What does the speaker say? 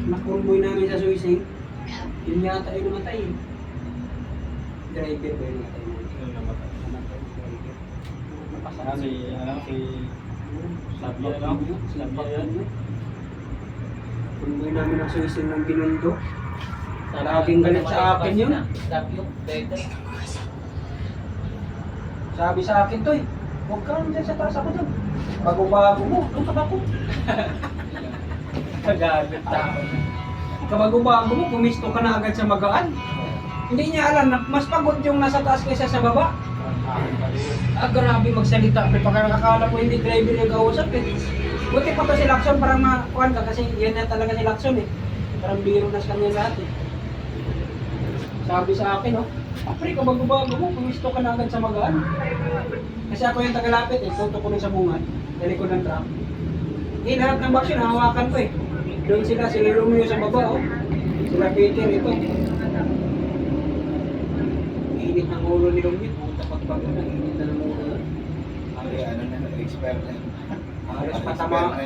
nakunboy namin sa Suising, yun yata yung namatay eh. Driver ba yung namatay namin? Yung namatay. Namatay yung driver. Napasama Si, Sabia, no? Sabia yan. Kunboy namin ang Suising ng Binondo. Laging galit sa akin yun. Sabi sa akin to eh, huwag ka lang dyan sa taas ako dyan. Bago-bago mo, doon ka ba ko? Kagalit tao. Kabago-bago mo, pumisto ka na agad sa magaan. Hindi niya alam na mas pagod yung nasa taas kaysa sa baba. Grabe magsalita. May pakakakala mo hindi driver yung kausap eh. Buti pa to si Lacson, parang makuhan ka kasi yan na talaga si Lacson eh. Parang biro na sa kanya lahat eh. Sabi sa akin, oh, pre, kabago-bago mo, pumisto ka na agad sa magaan. Kasi ako yung tagalapit eh, tuto ko rin sa bungan, dali ko ng truck. Eh, lahat ng box yun, hawakan ko eh. Doon sila Romeo sa baba, oh. Sila Peter, ito. Init ng ulo ni Romeo, pumunta pagbago na, init na ng ulo. Ano na, expert na. Halos patama.